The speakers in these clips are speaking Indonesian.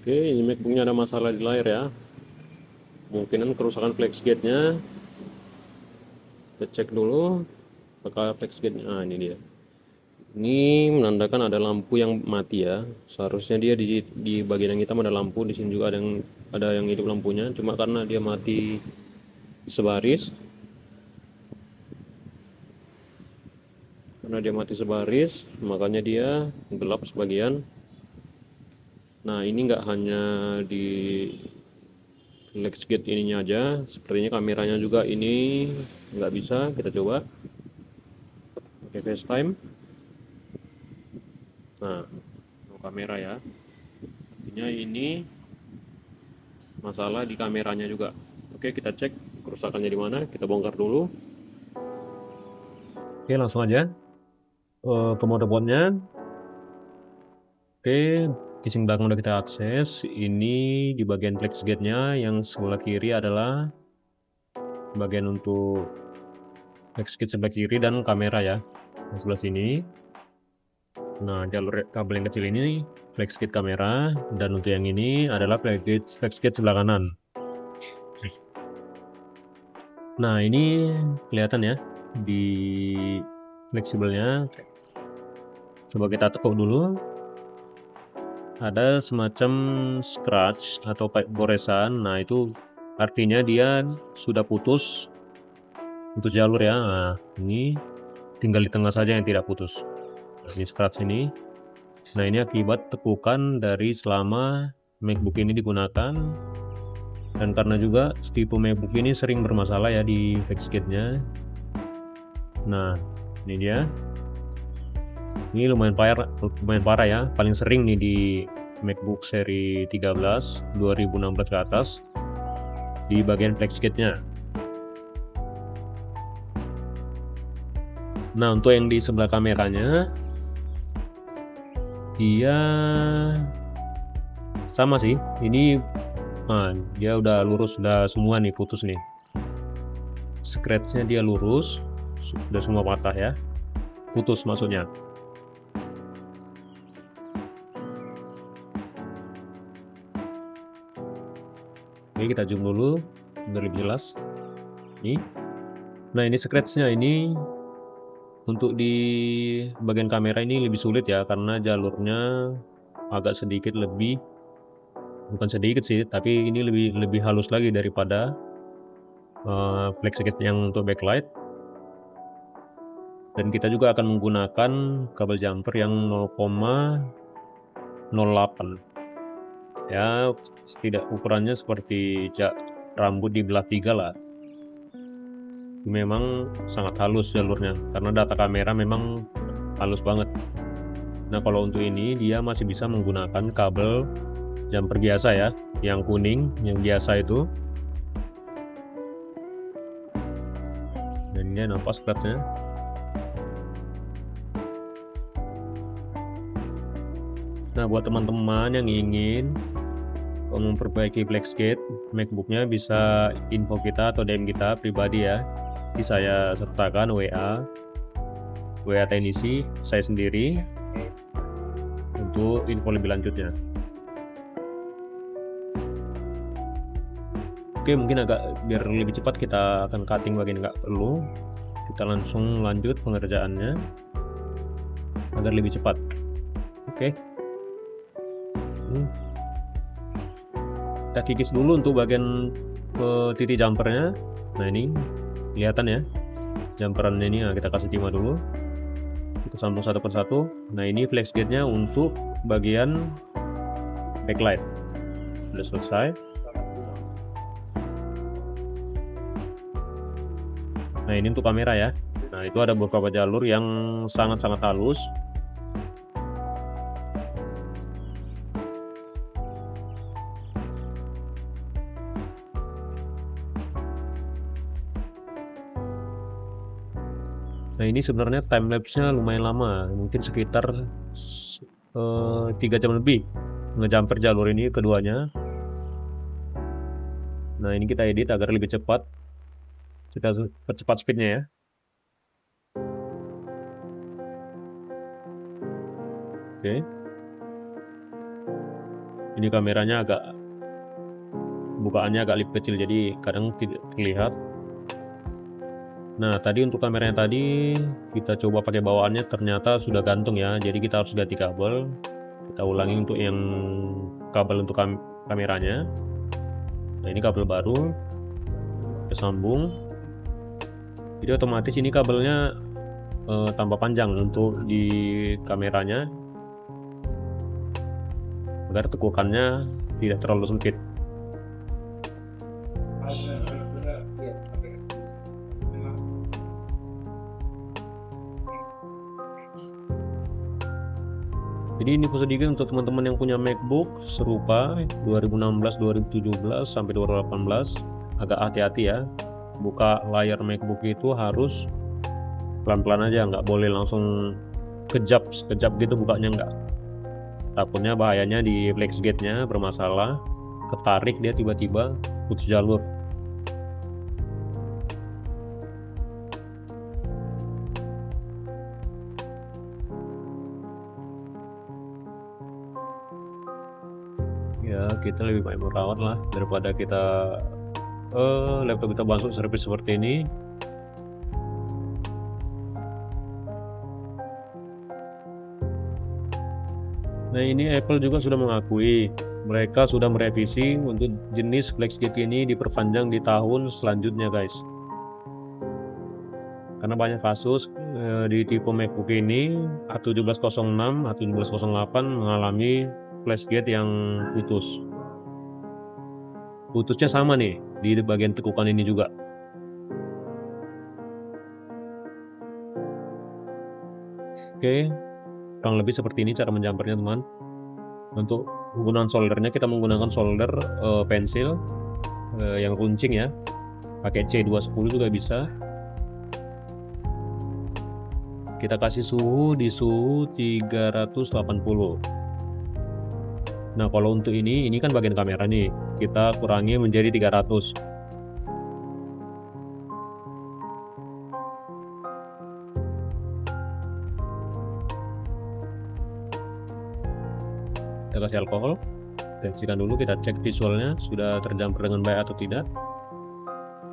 Oke, ini MacBooknya ada masalah di layar ya. Kemungkinan kerusakan FlexGate-nya. Kita cek dulu apakah FlexGate-nya. Ah, ini dia. Ini menandakan ada lampu yang mati ya. Seharusnya dia di bagian yang hitam ada lampu, di sini juga ada yang hidup lampunya. Cuma karena dia mati sebaris, makanya dia gelap sebagian. Nah, ini nggak hanya di FlexGate ininya aja, sepertinya kameranya juga ini nggak bisa. Kita coba pakai FaceTime. Nah, kamera ya. Artinya ini masalah di kameranya juga. Oke, kita cek kerusakannya di mana. Kita bongkar dulu. Oke, langsung aja ke motherboardnya. Oke, casing belakang udah kita akses. Ini di bagian FlexGate-nya yang sebelah kiri adalah bagian untuk FlexGate sebelah kiri dan kamera ya. Yang sebelah sini. Nah, jalur kabel yang kecil ini FlexGate kamera, dan untuk yang ini adalah FlexGate sebelah kanan. Nah, ini kelihatan ya di fleksibelnya. Coba kita tekuk dulu. Ada semacam scratch atau goresan. Nah, itu artinya dia sudah putus jalur ya. Nah, ini tinggal di tengah saja yang tidak putus. Nah, ini scratch ini. Nah, ini akibat tekukan dari selama MacBook ini digunakan, dan karena juga tipe MacBook ini sering bermasalah ya di FlexGate-nya. Nah, ini dia. Ini lumayan parah ya. Paling sering nih di MacBook seri 13 2016 ke atas di bagian FlexGate-nya. Nah, untuk yang di sebelah kameranya dia sama sih. Ini dia udah lurus, udah semua nih putus nih. Scratch-nya dia lurus, sudah semua patah ya. Putus maksudnya. Oke, kita zoom dulu biar lebih jelas. Nih. Nah, ini scratch-nya ini untuk di bagian kamera ini lebih sulit ya, karena jalurnya agak sedikit lebih, bukan sedikit sih, tapi ini lebih halus lagi daripada FlexGate yang untuk backlight. Dan kita juga akan menggunakan kabel jumper yang 0,08 ya, tidak ukurannya seperti rambut di belah 3 lah. Memang sangat halus jalurnya karena data kamera memang halus banget. Nah, kalau untuk ini dia masih bisa menggunakan kabel jumper biasa ya, yang kuning, yang biasa itu. Dan ini nampak scratch-nya. Nah, buat teman-teman yang ingin memperbaiki FlexGate MacBooknya, bisa info kita atau DM kita pribadi ya. Nanti saya sertakan WA teknisi saya sendiri untuk info lebih lanjutnya. Oke, mungkin biar lebih cepat kita akan cutting bagian nggak perlu. Kita langsung lanjut pengerjaannya agar lebih cepat. Oke. Kita kikis dulu untuk bagian titik jumpernya. Nah, ini kelihatan ya jumperannya ini. Nah, kita kasih timah dulu, kita sambung satu persatu. Nah, ini FlexGate-nya untuk bagian backlight sudah selesai. Nah, ini untuk kamera ya. Nah, itu ada beberapa jalur yang sangat-sangat halus. Nah, ini sebenarnya timelapse-nya lumayan lama, mungkin sekitar 3 jam lebih ngejumper jalur ini keduanya. Nah, ini kita edit agar lebih cepat. Kita percepat speednya ya. Oke. Ini kameranya bukaannya agak lebih kecil, jadi kadang tidak terlihat. Nah, tadi untuk kameranya tadi kita coba pakai bawaannya, ternyata sudah gantung ya, jadi kita harus ganti kabel. Kita ulangi untuk yang kabel untuk kameranya. Nah, ini kabel baru kita sambung, jadi otomatis ini kabelnya tambah panjang untuk di kameranya agar tekukannya tidak terlalu sempit. Jadi ini sedikit untuk teman-teman yang punya MacBook serupa 2016, 2017 sampai 2018, agak hati-hati ya. Buka layar MacBook itu harus pelan-pelan aja, nggak boleh langsung sekejap gitu bukanya, nggak. Takutnya bahayanya di FlexGate-nya bermasalah, ketarik dia tiba-tiba putus jalur. Ya, kita lebih baik merawat lah daripada laptop kita masuk servis seperti ini. Nah, ini Apple juga sudah mengakui mereka sudah merevisi untuk jenis FlexGate ini diperpanjang di tahun selanjutnya, guys. Karena banyak kasus di tipe MacBook ini A1706, A1708 mengalami FlexGate yang putusnya sama nih di bagian tekukan ini juga. Oke, kurang lebih seperti ini cara menjampernya, teman. Untuk penggunaan soldernya kita menggunakan solder pensil yang runcing ya, pakai C210 juga bisa. Kita kasih suhu di suhu 380. Nah, kalau untuk ini kan bagian kamera nih, kita kurangi menjadi 300. Kita kasih alkohol, tensikan dulu, kita cek visualnya sudah terjamper dengan baik atau tidak.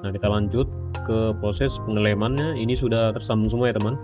Nah, kita lanjut ke proses pengelemannya. Ini sudah tersambung semua ya, teman.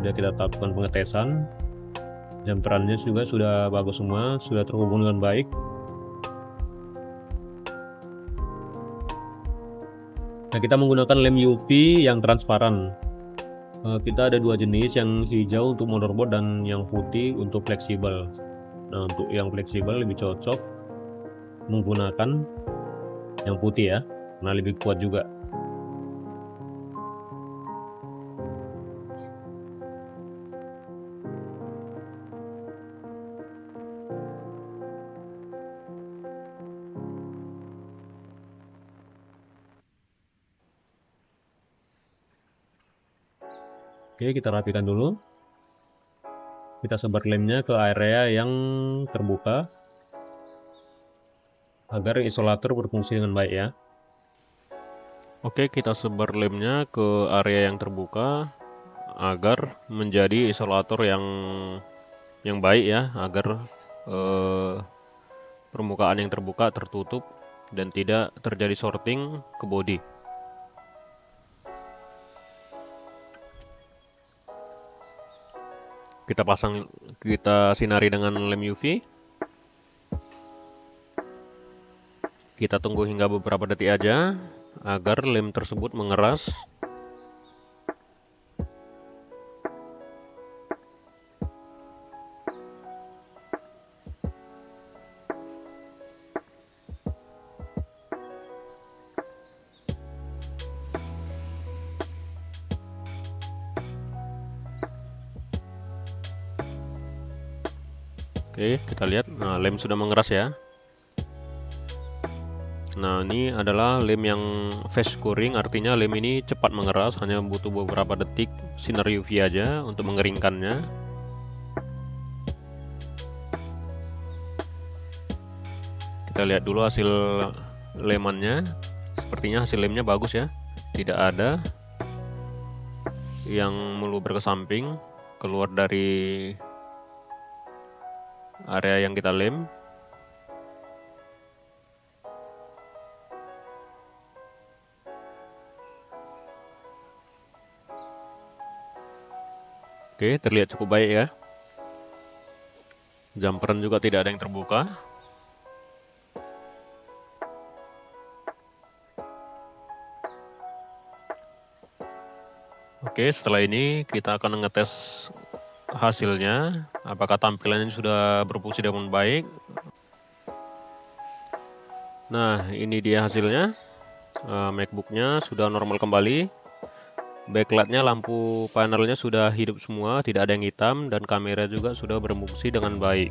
Sudah kita lakukan pengetesan, jamperannya juga sudah bagus semua, sudah terhubung dengan baik. Nah, kita menggunakan lem UV yang transparan. Kita ada dua jenis, yang hijau untuk motherboard dan yang putih untuk fleksibel. Nah, untuk yang fleksibel lebih cocok menggunakan yang putih ya, karena lebih kuat juga. Oke, kita rapikan dulu. Kita sebar lemnya ke area yang terbuka agar isolator berfungsi dengan baik ya. Oke, kita sebar lemnya ke area yang terbuka agar menjadi isolator yang baik ya, agar permukaan yang terbuka tertutup dan tidak terjadi shorting ke bodi. Kita sinari dengan lem UV. Kita tunggu hingga beberapa detik aja agar lem tersebut mengeras. Oke, kita lihat. Nah, lem sudah mengeras ya. Nah, ini adalah lem yang fast curing, artinya lem ini cepat mengeras, hanya butuh beberapa detik sinar UV aja untuk mengeringkannya. Kita lihat dulu hasil lemannya. Sepertinya hasil lemnya bagus ya, tidak ada yang meluber ke samping keluar dari area yang kita lem. Oke, terlihat cukup baik ya. Jumperan juga tidak ada yang terbuka. Oke, setelah ini kita akan ngetes hasilnya, apakah tampilannya sudah berfungsi dengan baik. Nah, ini dia hasilnya. MacBook-nya sudah normal kembali. Backlightnya, lampu panelnya sudah hidup semua, tidak ada yang hitam, dan kamera juga sudah berfungsi dengan baik.